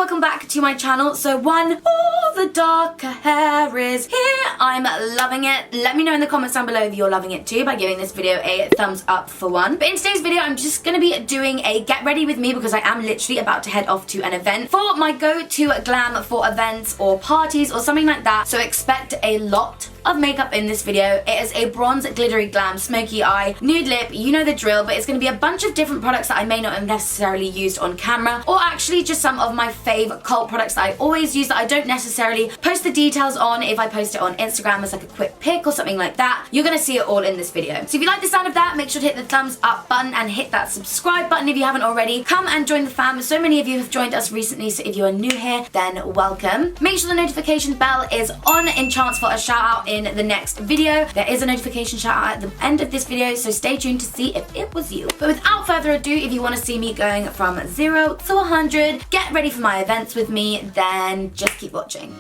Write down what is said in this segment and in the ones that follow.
welcome back to my channel. So all the darker hair is here. I'm loving it. Let me know in the comments down below if you're loving it too by giving this video a thumbs up for one. But in today's video, I'm just going to be doing a get ready with me because I am literally about to head off to an event for my go-to glam for events or parties or something like that. So expect a lot of makeup in this video. It is a bronze glittery glam smoky eye nude lip, you know the drill, but it's going to be a bunch of different products that I may not have necessarily used on camera, or actually just some of my fave cult products that I always use that I don't necessarily post the details on. If I post it on Instagram as like a quick pic or something like that, you're going to see it all in this video. So if you like the sound of that, make sure to hit the thumbs up button and hit that subscribe button if you haven't already. Come and join the fam. So many of you have joined us recently, so if you are new here, then welcome. Make sure the notification bell is on in chance for a shout out in the next video. There is a notification shout out at the end of this video, so stay tuned to see if it was you. But without further ado, if you want to see me going from 0 to 100, get ready for my events with me, then just keep watching.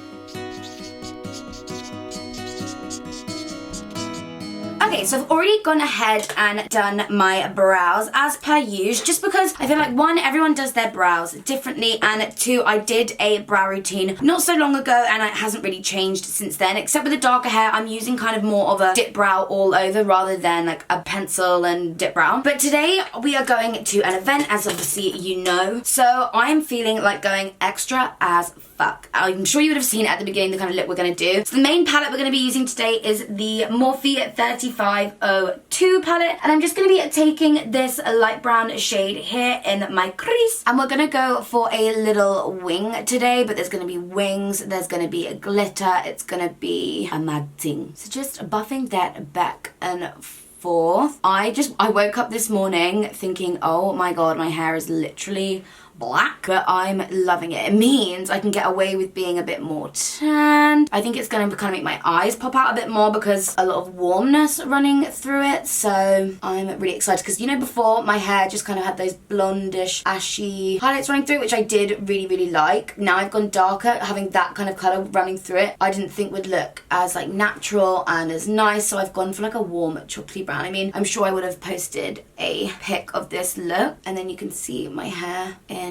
Okay, so I've already gone ahead and done my brows as per usual, just because I feel like one, everyone does their brows differently, and two, I did a brow routine not so long ago and it hasn't really changed since then, except with the darker hair. I'm using kind of more of a dip brow all over rather than like a pencil and dip brow. But today we are going to an event, as obviously you know, so I'm feeling like going extra as fuck. I'm sure you would have seen it at the beginning, the kind of look we're going to do. So the main palette we're going to be using today is the Morphe 3502 palette, and I'm just going to be taking this light brown shade here in my crease, and we're going to go for a little wing today. But there's going to be wings, there's going to be a glitter, it's going to be a mad thing. So just buffing that back and forth. I woke up this morning thinking, oh my god, my hair is literally black, but I'm loving it. It means I can get away with being a bit more tanned. I think it's going to kind of make my eyes pop out a bit more because a lot of warmness running through it. So I'm really excited because, you know, before my hair just kind of had those blondish, ashy highlights running through it, which I did really like. Now I've gone darker, having that kind of colour running through it, I didn't think would look as like natural and as nice. So I've gone for like a warm chocolatey brown. I mean, I'm sure I would have posted a pic of this look, and then you can see my hair in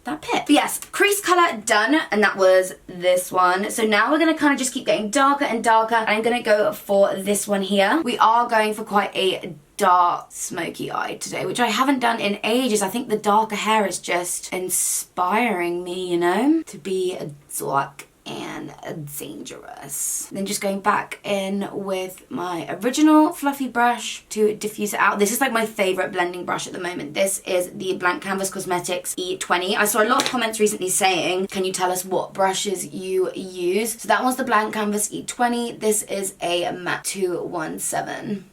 that pic. But yes, crease colour done, and that was this one. So now we're going to kind of just keep getting darker and darker, and I'm going to go for this one here. We are going for quite a dark smoky eye today, which I haven't done in ages. I think the darker hair is just inspiring me, you know, to be dark and dangerous. Then just going back in with my original fluffy brush to diffuse it out. This is like my favorite blending brush at the moment. This is the Blank Canvas Cosmetics E20. I saw a lot of comments recently saying, can you tell us what brushes you use? So that one's the Blank Canvas E20. This is a matte 217.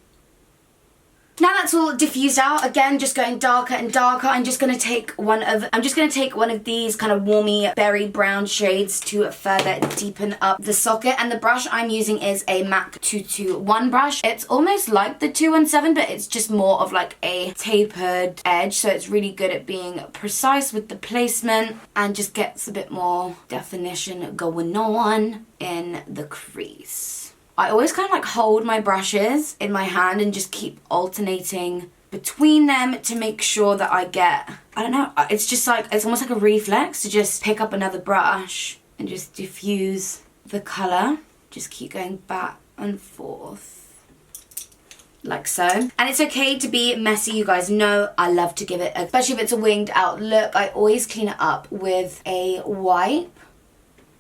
Now that's all diffused out, again just going darker and darker, I'm just gonna take one of these kind of warmy berry brown shades to further deepen up the socket. And the brush I'm using is a MAC 221 brush. It's almost like the 217, but it's just more of like a tapered edge, so it's really good at being precise with the placement and just gets a bit more definition going on in the crease. I always kind of like hold my brushes in my hand and just keep alternating between them to make sure that I get, I don't know, it's just like, it's almost like a reflex to just pick up another brush and just diffuse the colour. Just keep going back and forth like so. And it's okay to be messy, you guys know I love to give it, especially if it's a winged out look, I always clean it up with a wipe.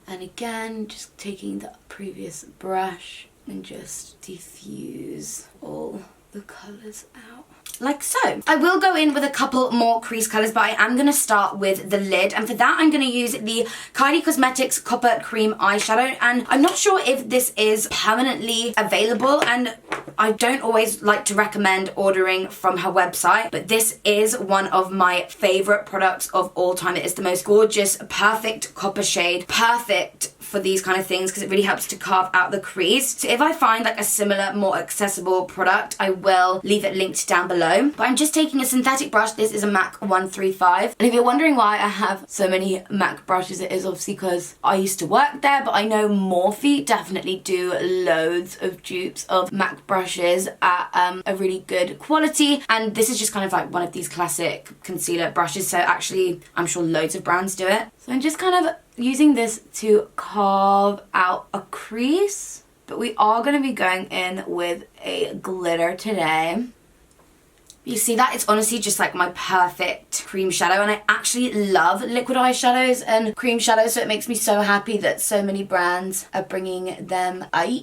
And again, just taking the previous brush and just diffuse all the colours out. Like so. I will go in with a couple more crease colours, but I am going to start with the lid. And for that, I'm going to use the Kylie Cosmetics Copper Cream Eyeshadow. And I'm not sure if this is permanently available, and I don't always like to recommend ordering from her website, but this is one of my favourite products of all time. It is the most gorgeous, perfect copper shade. Perfect for these kind of things because it really helps to carve out the crease. So if I find like a similar, more accessible product, I will leave it linked down below. glow. But I'm just taking a synthetic brush. This is a MAC 135. And if you're wondering why I have so many MAC brushes, it is obviously because I used to work there, but I know Morphe definitely do loads of dupes of MAC brushes at a really good quality. And this is just kind of like one of these classic concealer brushes. So actually, I'm sure loads of brands do it. So I'm just kind of using this to carve out a crease. But we are going to be going in with a glitter today. You see that? It's honestly just like my perfect cream shadow, and I actually love liquid eyeshadows and cream shadows, so it makes me so happy that so many brands are bringing them out.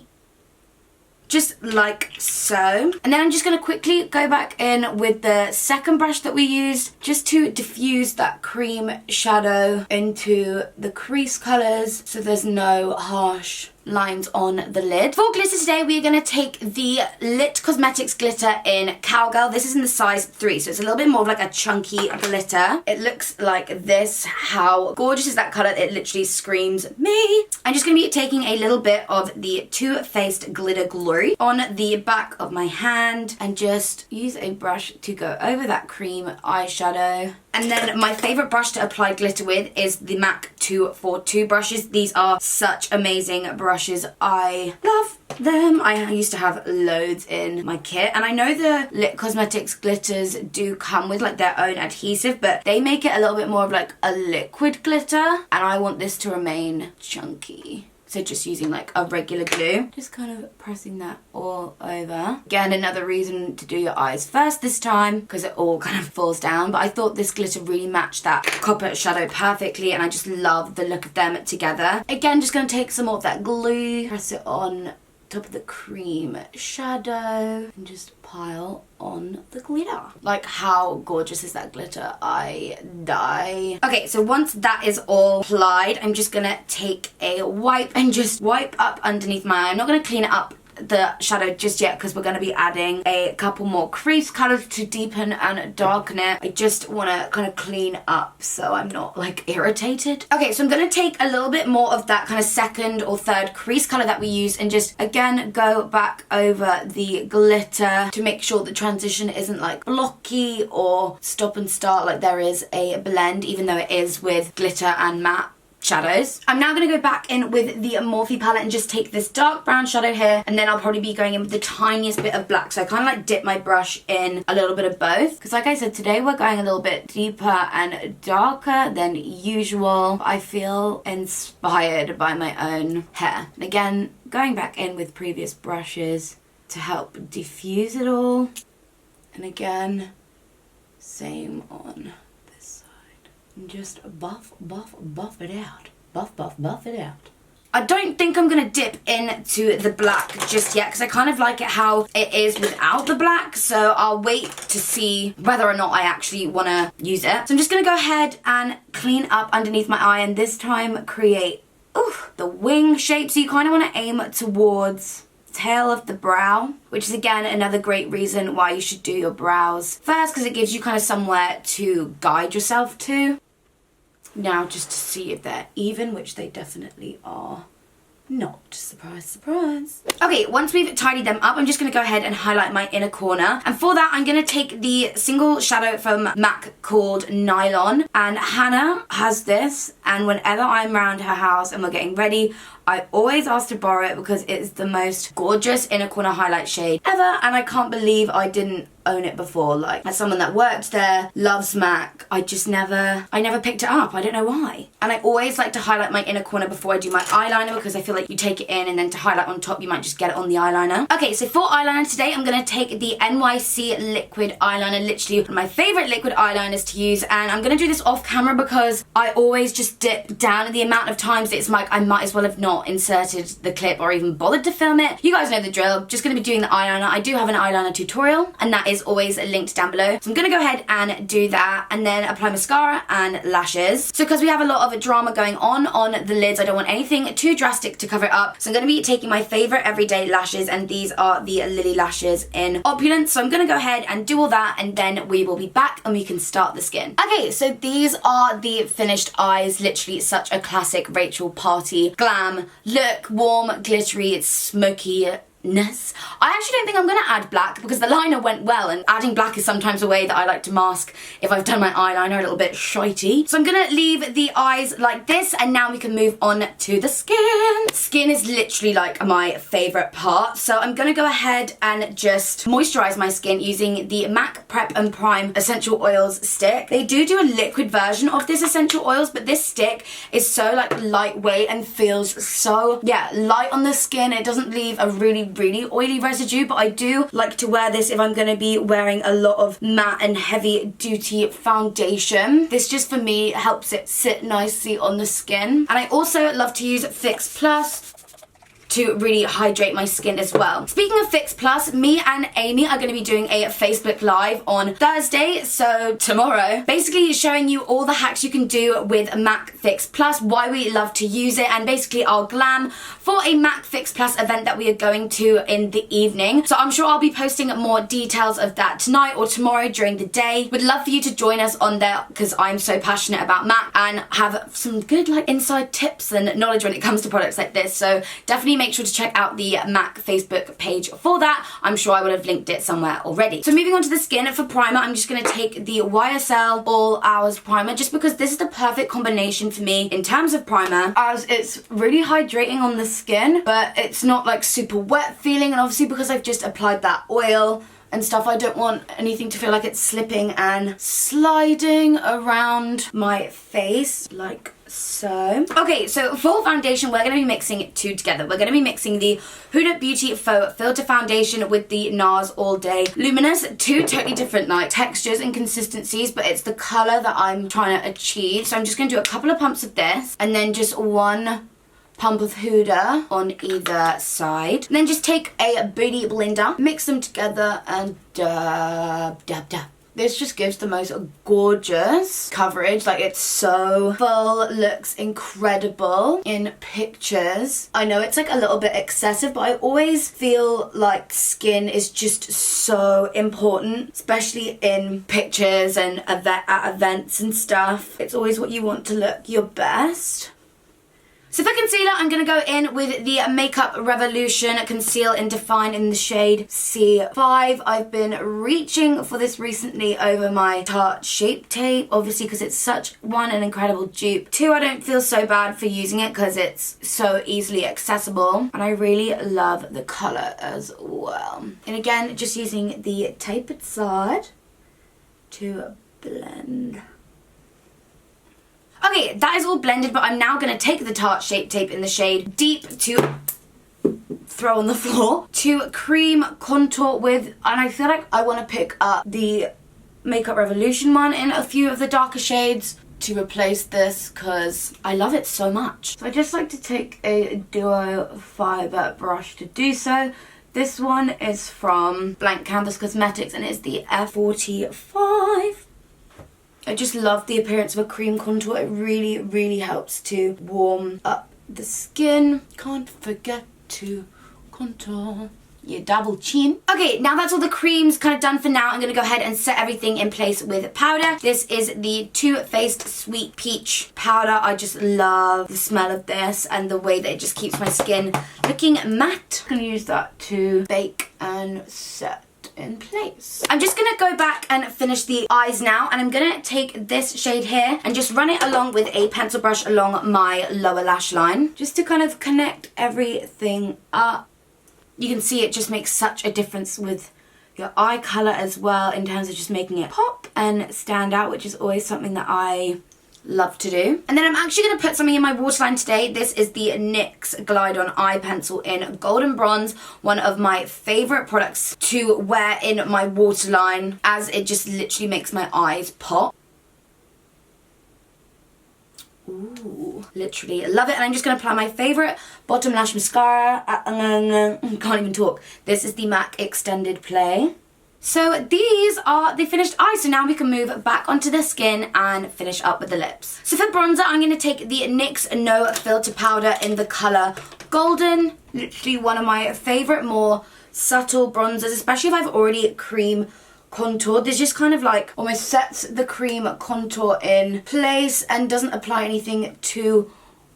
Just like so. And then I'm just going to quickly go back in with the second brush that we used just to diffuse that cream shadow into the crease colours so there's no harsh lines on the lid. For glitter today, we are going to take the Lit Cosmetics glitter in Cowgirl. This is in the size 3, so it's a little bit more of like a chunky glitter. It looks like this. How gorgeous is that colour? It literally screams me. I'm just going to be taking a little bit of the Too Faced Glitter Glory on the back of my hand and just use a brush to go over that cream eyeshadow. And then my favourite brush to apply glitter with is the MAC 242 brushes. These are such amazing brushes. I love them. I used to have loads in my kit. And I know the Lit Cosmetics glitters do come with like their own adhesive, but they make it a little bit more of like a liquid glitter. And I want this to remain chunky. So just using like a regular glue, just kind of pressing that all over. Again, another reason to do your eyes first this time because it all kind of falls down. But I thought this glitter really matched that copper shadow perfectly, and I just love the look of them together. Again, just going to take some more of that glue, press it on top of the cream shadow and just pile on the glitter. Like, how gorgeous is that glitter? I die. Okay, so once that is all applied, I'm just gonna take a wipe and just wipe up underneath my eye. I'm not gonna clean it up the shadow just yet because we're going to be adding a couple more crease colors to deepen and darken it. I just want to kind of clean up so I'm not like irritated. Okay, so I'm going to take a little bit more of that kind of second or third crease color that we used and just again go back over the glitter to make sure the transition isn't like blocky or stop and start like there is a blend, even though it is with glitter and matte shadows. I'm now going to go back in with the Morphe palette and just take this dark brown shadow here, and then I'll probably be going in with the tiniest bit of black. So I kind of like dip my brush in a little bit of both because like I said, today we're going a little bit deeper and darker than usual. I feel inspired by my own hair. And again, going back in with previous brushes to help diffuse it all. And again, same on and just buff it out. Buff it out. I don't think I'm going to dip into the black just yet because I kind of like it how it is without the black. So I'll wait to see whether or not I actually want to use it. So I'm just going to go ahead and clean up underneath my eye and this time create the wing shape. So you kind of want to aim towards tail of the brow, which is again another great reason why you should do your brows first because it gives you kind of somewhere to guide yourself to. Now just to see if they're even, which they definitely are not. Surprise, surprise. Okay, once we've tidied them up, I'm just going to go ahead and highlight my inner corner. And for that, I'm going to take the single shadow from MAC called Nylon. And Hannah has this, and whenever I'm around her house and we're getting ready, I always ask to borrow it because it's the most gorgeous inner corner highlight shade ever, and I can't believe I didn't own it before. Like, as someone that worked there, loves MAC, I never picked it up. I don't know why. And I always like to highlight my inner corner before I do my eyeliner because I feel like you take it in and then to highlight on top you might just get it on the eyeliner. Okay, so for eyeliner today I'm going to take the NYC liquid eyeliner, literally one of my favourite liquid eyeliners to use, and I'm going to do this off camera because I always just dip down the amount of times that it's like I might as well have not inserted the clip or even bothered to film it. You guys know the drill. Just going to be doing the eyeliner. I do have an eyeliner tutorial and that is always linked down below. So I'm going to go ahead and do that and then apply mascara and lashes. So because we have a lot of drama going on the lids, I don't want anything too drastic to cover it up. So I'm going to be taking my favourite everyday lashes, and these are the Lily lashes in Opulence. So I'm going to go ahead and do all that and then we will be back and we can start the skin. Okay, so these are the finished eyes. Literally such a classic Rachel party glam look. Warm, glittery, it's smoky, ness. I actually don't think I'm gonna add black because the liner went well, and adding black is sometimes a way that I like to mask if I've done my eyeliner a little bit shitey. So I'm gonna leave the eyes like this, and now we can move on to the skin. Skin is literally like my favorite part, so I'm gonna go ahead and just moisturize my skin using the MAC Prep and Prime Essential Oils stick. They do a liquid version of this essential oils, but this stick is so like lightweight and feels so, yeah, light on the skin. It doesn't leave a really oily residue, but I do like to wear this if I'm going to be wearing a lot of matte and heavy duty foundation. This just for me helps it sit nicely on the skin. And I also love to use Fix Plus to really hydrate my skin as well. Speaking of Fix Plus, me and Amy are going to be doing a Facebook Live on Thursday, so tomorrow, basically showing you all the hacks you can do with MAC Fix Plus, why we love to use it, and basically our glam for a MAC Fix Plus event that we are going to in the evening. So I'm sure I'll be posting more details of that tonight or tomorrow during the day. Would love for you to join us on there because I'm so passionate about MAC and have some good like inside tips and knowledge when it comes to products like this. So definitely make sure to check out the MAC Facebook page for that. I'm sure I would have linked it somewhere already. So moving on to the skin, for primer, I'm just going to take the YSL All Hours Primer just because this is the perfect combination for me in terms of primer, as it's really hydrating on the skin, but it's not like super wet feeling, and obviously because I've just applied that oil and stuff, I don't want anything to feel like it's slipping and sliding around my face like so. Okay, so for foundation, we're going to be mixing two together. We're going to be mixing the Huda Beauty Faux Filter Foundation with the NARS All Day Luminous. Two totally different like textures and consistencies, but it's the colour that I'm trying to achieve. So I'm just going to do a couple of pumps of this, and then just one pump of Huda on either side. And then just take a beauty blender, mix them together, and dab, dab, dab. This just gives the most gorgeous coverage. Like, it's so full, looks incredible in pictures. I know it's like a little bit excessive, but I always feel like skin is just so important, especially in pictures and at events and stuff. It's always what you want to look your best. So for concealer, I'm going to go in with the Makeup Revolution Conceal and Define in the shade C5. I've been reaching for this recently over my Tarte Shape Tape, obviously because it's such, one, an incredible dupe. Two, I don't feel so bad for using it because it's so easily accessible. And I really love the colour as well. And again, just using the tapered side to blend. Okay, that is all blended, but I'm now going to take the Tarte Shape Tape in the shade Deep to throw on the floor to cream contour with, and I feel like I want to pick up the Makeup Revolution one in a few of the darker shades to replace this because I love it so much. So I just like to take a duo fibre brush to do so. This one is from Blank Canvas Cosmetics and it's the F45. I just love the appearance of a cream contour. It really helps to warm up the skin. Can't forget to contour your double chin. Okay, now that's all the creams kind of done for now. I'm going to go ahead and set everything in place with powder. This is the Too Faced Sweet Peach powder. I just love the smell of this and the way that it just keeps my skin looking matte. I'm going to use that to bake and set in place. I'm just gonna go back and finish the eyes now, and I'm gonna take this shade here and just run it along with a pencil brush along my lower lash line just to kind of connect everything up. You can see it just makes such a difference with your eye color as well in terms of just making it pop and stand out, which is always something that I love to do. And then I'm actually going to put something in my waterline today. This is the NYX Glide On Eye Pencil in Golden Bronze, one of my favourite products to wear in my waterline as it just literally makes my eyes pop. Ooh, literally love it. And I'm just going to apply my favourite bottom lash mascara. Can't even talk. This is the MAC Extended Play. So these are the finished eyes, so now we can move back onto the skin and finish up with the lips. So for bronzer, I'm going to take the NYX No Filter Powder in the colour Golden. Literally one of my favourite more subtle bronzers, especially if I've already cream contoured. This just kind of like almost sets the cream contour in place and doesn't apply anything too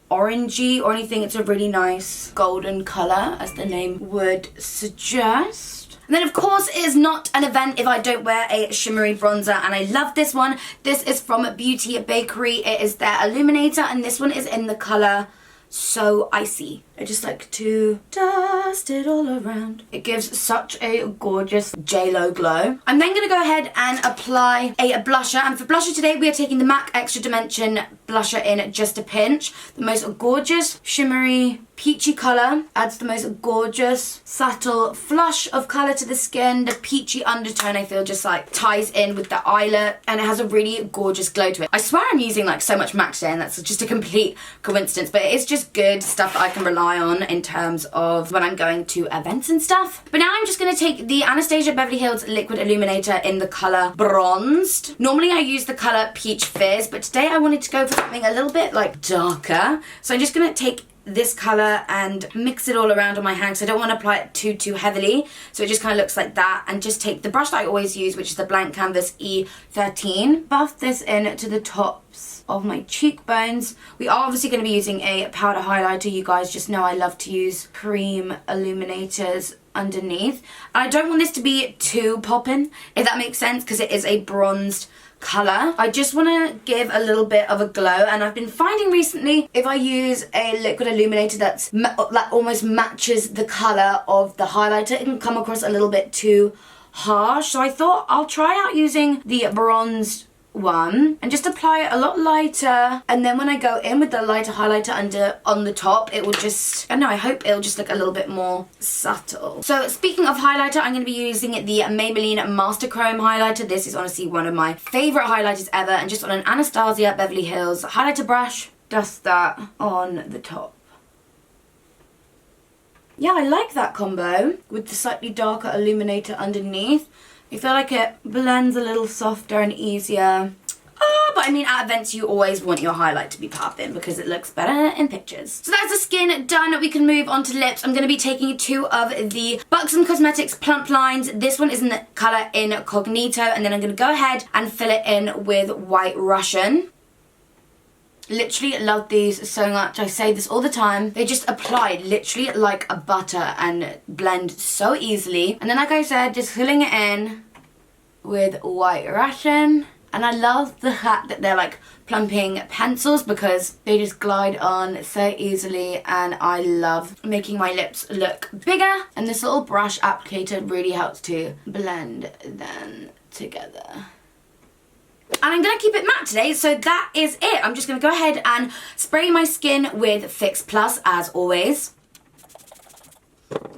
orangey or anything. It's a really nice golden colour, as the name would suggest. And then of course it is not an event if I don't wear a shimmery bronzer, and I love this one. This is from Beauty Bakery. It is their illuminator, and this one is in the colour So Icy. I just like to dust it all around. It gives such a gorgeous JLo glow. I'm then going to go ahead and apply a blusher, and for blusher today we are taking the MAC Extra Dimension blusher in Just a Pinch. The most gorgeous shimmery peachy colour, adds the most gorgeous subtle flush of colour to the skin. The peachy undertone I feel just like ties in with the eyelet, and it has a really gorgeous glow to it. I swear I'm using like so much MAC today, and that's just a complete coincidence, but it is just good stuff that I can rely on in terms of when I'm going to events and stuff. But now I'm just going to take the Anastasia Beverly Hills Liquid Illuminator in the colour Bronzed. Normally I use the colour Peach Fizz, but today I wanted to go for something a little bit like darker. So I'm just going to take this colour and mix it all around on my hand, so I don't want to apply it too heavily, so it just kind of looks like that, and just take the brush that I always use, which is the Blank Canvas E13, buff this in to the tops of my cheekbones. We are obviously going to be using a powder highlighter. You guys just know I love to use cream illuminators underneath. I don't want this to be too poppin', if that makes sense, because it is a bronzed colour. I just want to give a little bit of a glow, and I've been finding recently if I use a liquid illuminator that almost matches the colour of the highlighter, it can come across a little bit too harsh. So I thought I'll try out using the bronzed one and just apply it a lot lighter, and then when I go in with the lighter highlighter on the top, it will just, I don't know, I hope it'll just look a little bit more subtle. So speaking of highlighter, I'm going to be using the Maybelline Master Chrome highlighter. This is honestly one of my favourite highlighters ever, and just on an Anastasia Beverly Hills highlighter brush, dust that on the top. Yeah, I like that combo with the slightly darker illuminator underneath. I feel like it blends a little softer and easier. But I mean, at events you always want your highlight to be popping because it looks better in pictures. So that's the skin done. We can move on to lips. I'm going to be taking two of the Buxom Cosmetics Plump Lines. This one is in the colour Incognito, and then I'm going to go ahead and fill it in with White Russian. Literally love these so much. I say this all the time. They just apply literally like a butter and blend so easily. And then like I said, just filling it in with White Russian. And I love the fact that they're like plumping pencils because they just glide on so easily, and I love making my lips look bigger. And this little brush applicator really helps to blend them together. And I'm going to keep it matte today, so that is it. I'm just going to go ahead and spray my skin with Fix Plus as always,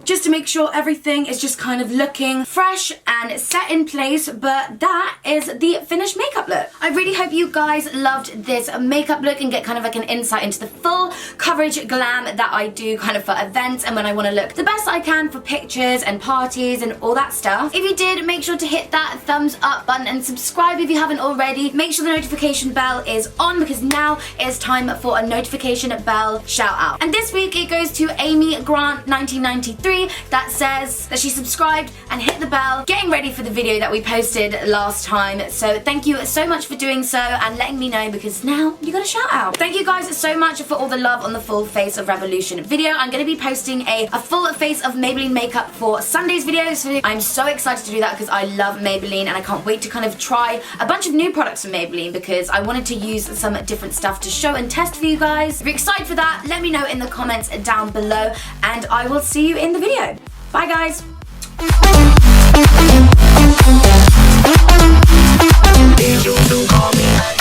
just to make sure everything is just kind of looking fresh and set in place. But that is the finished makeup look. I really hope you guys loved this makeup look and get kind of like an insight into the full coverage glam that I do kind of for events and when I want to look the best I can for pictures and parties and all that stuff. If you did, make sure to hit that thumbs up button and subscribe if you haven't already. Make sure the notification bell is on because now it's time for a notification bell shout out. And this week it goes to Amy Grant 1993 that says that she subscribed and hit the bell, getting ready for the video that we posted last time. So thank you so much for doing so and letting me know, because now you got a shout out. Thank you guys so much for all the love on the full face of Revolution video. I'm going to be posting a full face of Maybelline makeup for Sunday's video, so I'm so excited to do that because I love Maybelline and I can't wait to kind of try a bunch of new products from Maybelline because I wanted to use some different stuff to show and test for you guys. If you're excited for that, let me know in the comments down below, and I will see you in the video. Bye guys! Call me.